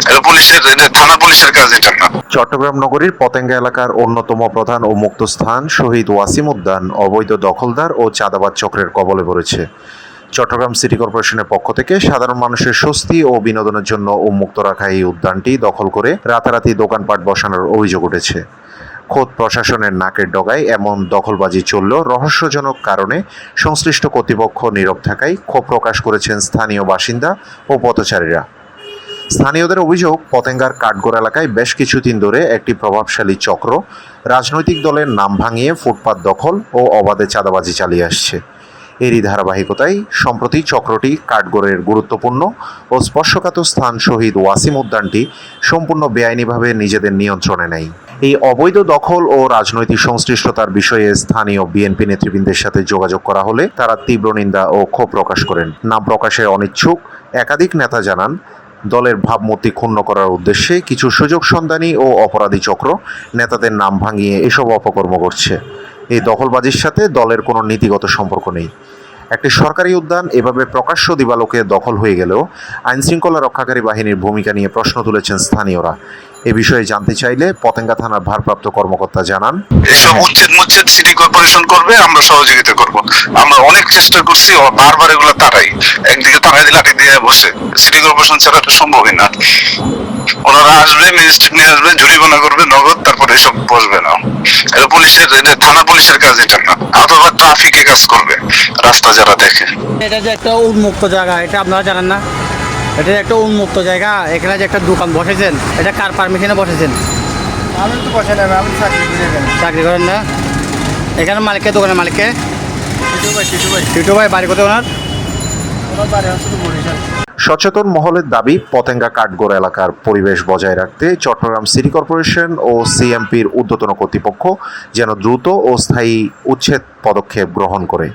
এটা পুলিশের, এটা থানা পুলিশের কাজ, এটা না। চট্টগ্রাম নগরীর পতেঙ্গা এলাকার অন্যতম প্রধান ও মুক্ত স্থান শহীদ ওয়াসিম উদ্যান অবৈধ দখলদার ও চাঁদাবাজ চক্রের কবলে পড়েছে। চট্টগ্রাম সিটি কর্পোরেশনের পক্ষ থেকে সাধারণ মানুষের স্বস্তি ও বিনোদনের জন্য উন্মুক্ত রাখা এই উদ্যানটি দখল করে রাতারাতি দোকানপাট বসানোর অভিযোগ উঠেছে। খোদ প্রশাসনের নাকের ডগায় এমন দখলবাজি চললেও রহস্যজনক কারণে সংশ্লিষ্ট কর্তৃপক্ষ নীরব থাকায় ক্ষোভ প্রকাশ করেছেন স্থানীয় বাসিন্দা ও পথচারীরা। স্থানীয়দের অভিযোগ, পতেঙ্গার কাঠগড় এলাকায় বেশ কিছুদিন ধরে একটি প্রভাবশালী চক্র রাজনৈতিক দলের নাম ভাঙিয়ে ফুটপাত দখল ও অবাধে চাঁদাবাজি চালিয়ে আসছে। এরই ধারাবাহিকতায় সম্প্রতি চক্রটি কাঠগড়ের গুরুত্বপূর্ণ ও স্পর্শকাতর স্থান শহীদ ওয়াসিম উদ্যানটি সম্পূর্ণ বেআইনিভাবে নিজেদের নিয়ন্ত্রণে নেয়। এই অবৈধ দখল ও রাজনৈতিক সংশ্লিষ্টতার বিষয়ে স্থানীয় বিএনপি নেতৃবৃন্দের সাথে যোগাযোগ করা হলে তারা তীব্র নিন্দা ও ক্ষোভ প্রকাশ করেন। নাম প্রকাশে অনিচ্ছুক একাধিক নেতা জানান, দলের ভাবমূর্তি ক্ষুণ্ণ করার উদ্দেশ্যে কিছু সুযোগ সন্ধানী ও অপরাধী চক্র নেতাদের নাম ভাঙিয়ে এসব অপকর্ম করছে। এই দখলবাজির সাথে দলের কোনো নীতিগত সম্পর্ক নেই। একটি সরকারি উদ্যান এভাবে প্রকাশ্য দিবালোকে দখল হয়ে গেলেও আইনশৃঙ্খলা রক্ষাকারী বাহিনীর ভূমিকা নিয়ে প্রশ্ন তুলেছেন স্থানীয়রা। এ বিষয়ে জানতে চাইলে পতেঙ্গা থানার ভারপ্রাপ্ত কর্মকর্তা জানান, এসব উচ্ছেদ সিটি কর্পোরেশন করবে, আমরা সহযোগিতা করব। আমরা অনেক চেষ্টা করছি, বারবার এগুলো তারাই একদিকে তারাই লাঠি দিয়ে বসে। সিটি কর্পোরেশন ছাড়া এটা সম্ভবই না। ওনারা আসবে, ম্যাজিস্ট্রেট নিয়ে আসবে, জরিমানা করবে নগদ, তারপরে এসব বসবে না। এটা পুলিশের, এটা থানা পুলিশের কাজ, এটা না। অথবা ট্রাফিকে কাজ করবে, রাস্তা যারা দেখে। এটা যে একটা উন্মুক্ত জায়গা, এটা আপনারা জানেন না? এটা একটা উন্মুক্ত জায়গা, এখানে যে একটা দোকান বসেছেন, এটা কার পারমিশনে বসেছেন? আমি তো বসে না, আমি চাকরি করি এখানে। চাকরি করেন না? এখানে মালিককে, দোকানের মালিককে? টিটু ভাই বাড়ি কোথায় ওনার? ওনার বাড়ি হচ্ছে তো বরিশাল। সচেতন মহলের দাবি, পতেঙ্গা কাঠগড় এলাকার পরিবেশ বজায় রাখতে চট্টগ্রাম সিটি কর্পোরেশন ও সিএমপির ঊর্ধ্বতন কর্তৃপক্ষ যেন দ্রুত ও স্থায়ী উচ্ছেদ পদক্ষেপ গ্রহণ করে।